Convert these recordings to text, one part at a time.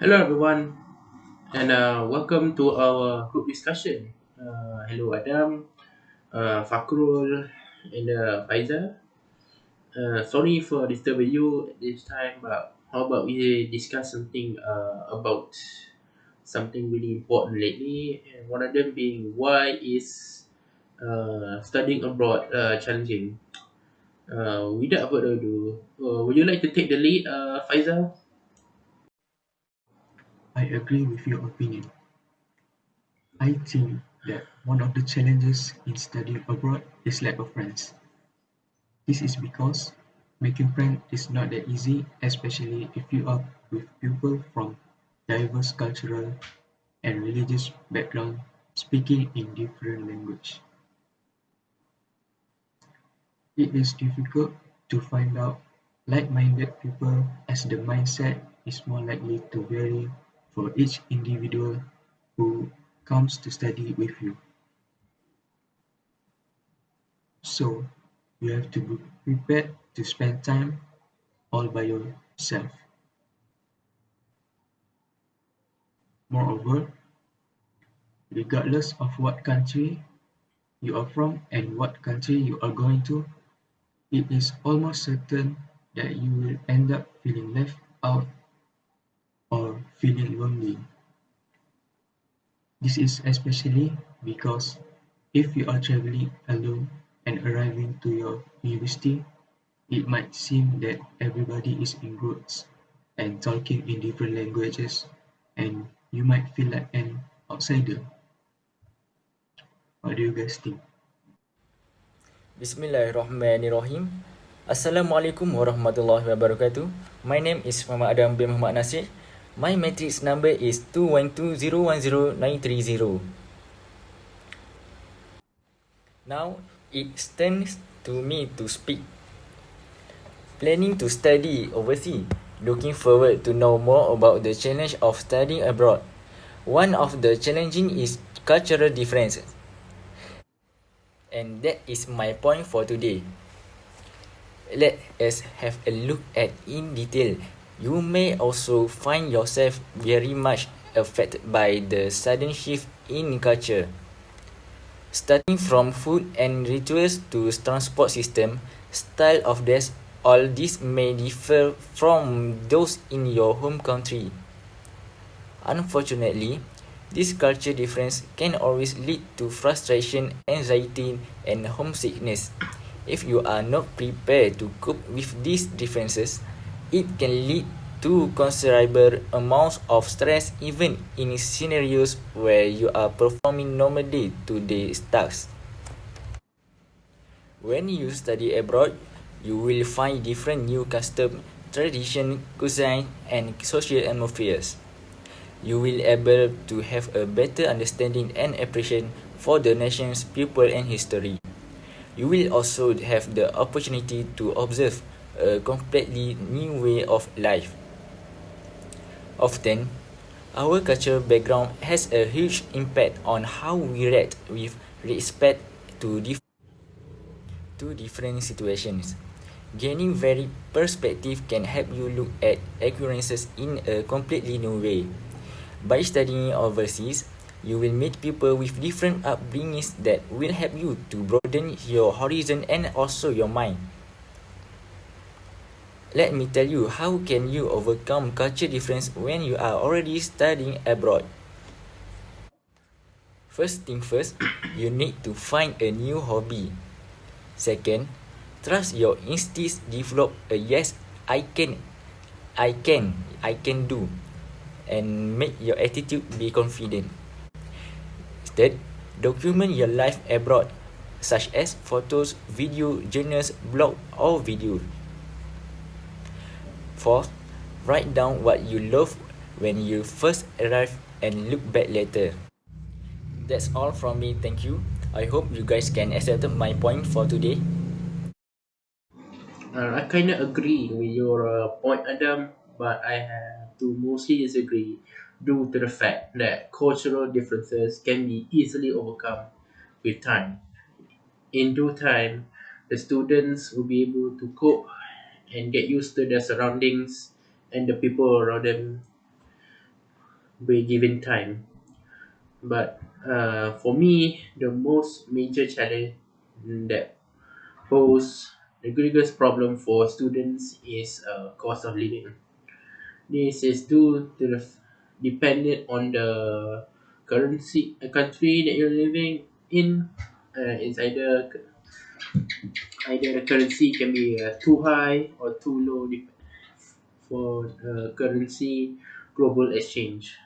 Hello, everyone, and welcome to our group discussion. Hello, Adam, Fakrul, and Faizal. Sorry for disturbing you at this time, but how about we discuss something about something really important lately, and one of them being why is studying abroad challenging? Without further ado, would you like to take the lead, Faizal? I agree with your opinion. I think that one of the challenges in studying abroad is lack of friends. This is because making friends is not that easy, especially if you are with people from diverse cultural and religious background speaking in different language. It is difficult to find out like-minded people as the mindset is more likely to vary for each individual who comes to study with you. So you have to be prepared to spend time all by yourself. Moreover, regardless of what country you are from and what country you are going to, it is almost certain that you will end up feeling left out or feeling lonely. This is especially because if you are traveling alone and arriving to your university, it might seem that everybody is in groups and talking in different languages, and you might feel like an outsider. What do you guys think? Bismillahirrahmanirrahim. Assalamualaikum warahmatullahi wabarakatuh. My name is Muhammad Adam bin Muhammad Nasir. My matrix number is 212010930. Now it stands to me to speak. Planning to study overseas. Looking forward to know more about the challenge of studying abroad. One of the challenging is cultural differences. And that is my point for today. Let us have a look at in detail. You may also find yourself very much affected by the sudden shift in culture. Starting from food and rituals to transport system, style of dress, all these may differ from those in your home country. Unfortunately, this culture difference can always lead to frustration, anxiety, and homesickness. If you are not prepared to cope with these differences, it can lead to considerable amounts of stress even in scenarios where you are performing normal day-to-day tasks. When you study abroad, you will find different new customs, tradition, cuisine, and social atmospheres. You will able to have a better understanding and appreciation for the nation's people and history. You will also have the opportunity to observe a completely new way of life. Often, our cultural background has a huge impact on how we react with respect to different situations. Gaining varied perspective can help you look at occurrences in a completely new way. By studying overseas, you will meet people with different upbringings that will help you to broaden your horizon and also your mind. Let me tell you how can you overcome culture difference when you are already studying abroad. First thing first, you need to find a new hobby. Second, trust your instincts, develop a yes, I can, I can do, and make your attitude be confident. Third, document your life abroad, such as photos, video, journals, blog, or video. Fourth, write down what you love when you first arrive and look back later. That's all from me, thank you. I hope you guys can accept my point for today. I kind of agree with your point, Adam, but I have to mostly disagree due to the fact that cultural differences can be easily overcome with time. In due time, the students will be able to cope and get used to their surroundings and the people around them. be given time. But for me, the most major challenge that pose the biggest problem for students is cost of living. This is due to the dependent on the currency country that you're living in. It's either the currency can be too high or too low for currency global exchange.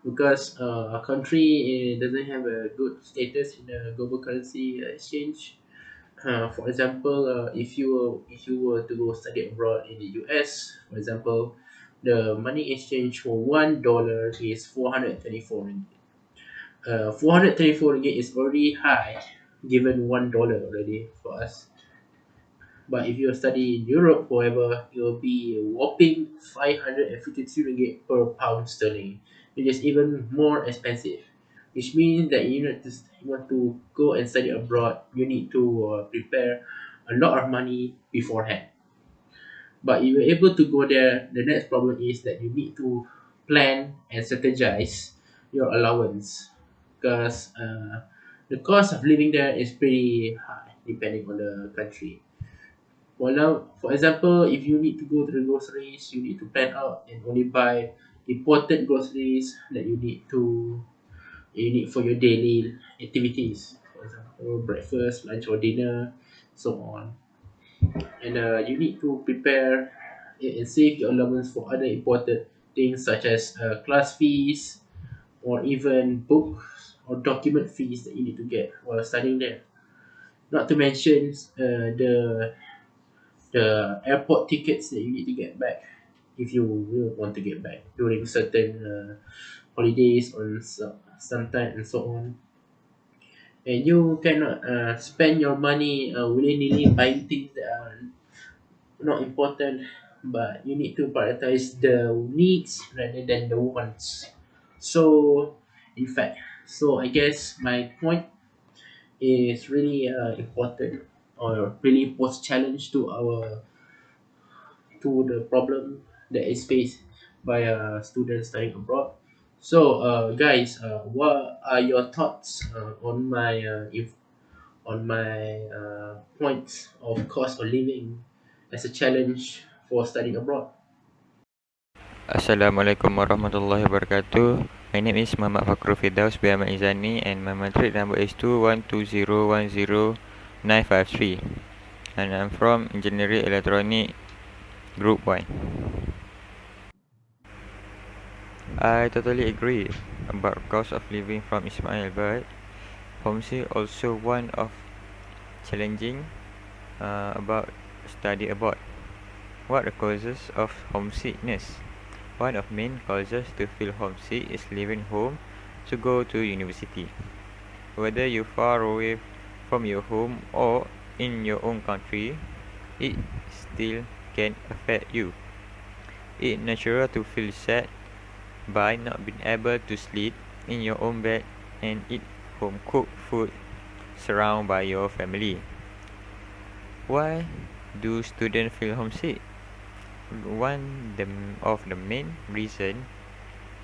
Because a country doesn't have a good status in the global currency exchange. For example, if you were to go study abroad in the US, for example, the money exchange for $1 is 434 ringgit. 434 ringgit is already high, given $1 already for us. But if you study in Europe, however, it will be a whopping 553 ringgit per pound sterling, which is even more expensive. Which means that you want to go and study abroad, you need to prepare a lot of money beforehand. But if you're able to go there, the next problem is that you need to plan and strategize your allowance, because the cost of living there is pretty high depending on the country. Well, now, for example, if you need to go to the groceries, you need to plan out and only buy important groceries that you need for your daily activities. For example, breakfast, lunch, or dinner, so on. And you need to prepare and save your allowance for other important things such as class fees or even books or document fees that you need to get while studying there. Not to mention the airport tickets that you need to get back if you will want to get back during certain holidays or sometime and so on. And you cannot spend your money willy-nilly buying things that are not important, but you need to prioritize the needs rather than the wants. So, in fact, so I guess my point is really important or really pose challenge to the problem that is faced by students studying abroad. So, guys, what are your thoughts on my points of cost of living as a challenge for studying abroad? Assalamualaikum warahmatullahi wabarakatuh. My name is Muhammad Fakrul Firdaus bin Ahmad Izani and my matric number is 212010953 and I'm from Engineering Electronic Group 1. I totally agree about cost of living from Ismail, but homesick also one of challenging about study abroad. What are causes of homesickness? One of main causes to feel homesick is leaving home to go to university. Whether you're far away from your home or in your own country, it still can affect you. It's natural to feel sad by not being able to sleep in your own bed and eat home cooked food surrounded by your family. Why do students feel homesick? One of the main reason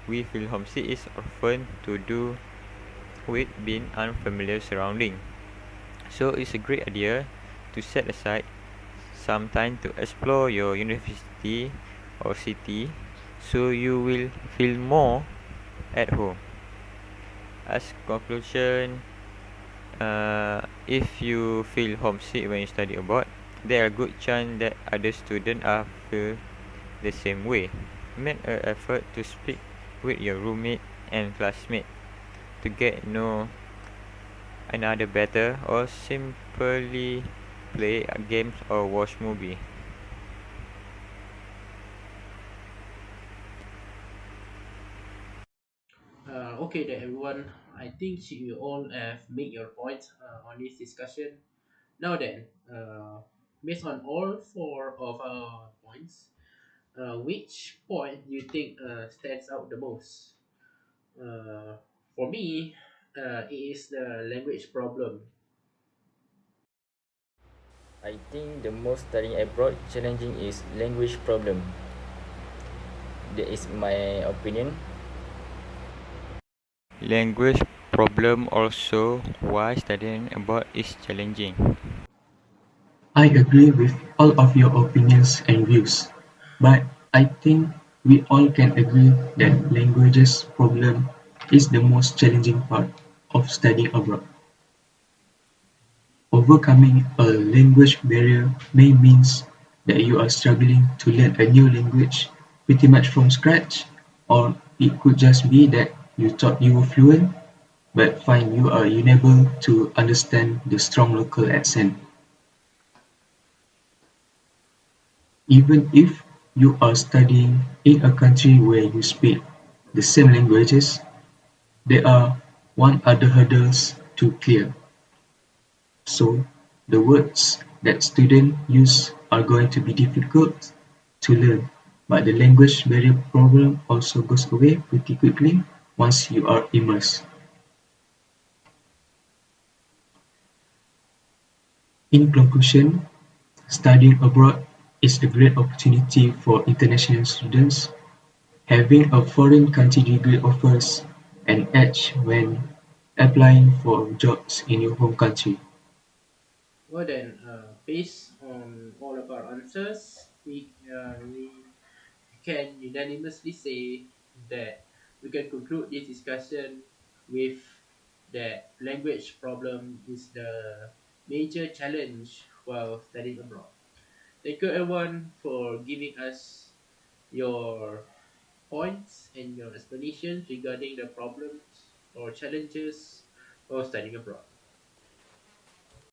we feel homesick is often to do with being unfamiliar surrounding. So it's a great idea to set aside some time to explore your university or city so you will feel more at home. As conclusion, if you feel homesick when you study abroad, there are good chance that other students are feel the same way. Make an effort to speak with your roommate and classmate to get know another better, or simply play games or watch movie. Okay, then everyone, I think you all have made your points on this discussion. Now then, based on all four of our points, which point do you think stands out the most? Uh, for me, it is the language problem. I think the most studying abroad challenging is language problem That is my opinion. Language problem also why studying abroad is challenging. I agree with all of your opinions and views, but I think we all can agree that languages problem is the most challenging part of studying abroad. Overcoming a language barrier may means that you are struggling to learn a new language pretty much from scratch, or it could just be that you thought you were fluent but find you are unable to understand the strong local accent. Even if you are studying in a country where you speak the same languages, there are one other hurdles to clear. So the words that students use are going to be difficult to learn, but the language barrier problem also goes away pretty quickly once you are immersed. In conclusion, studying abroad is a great opportunity for international students. Having a foreign country degree offers an edge when applying for jobs in your home country. Well then, based on all of our answers, we can unanimously say that we can conclude this discussion with that language problem is the major challenge while studying abroad. Thank you everyone for giving us your points and your explanations regarding the problems or challenges of studying abroad.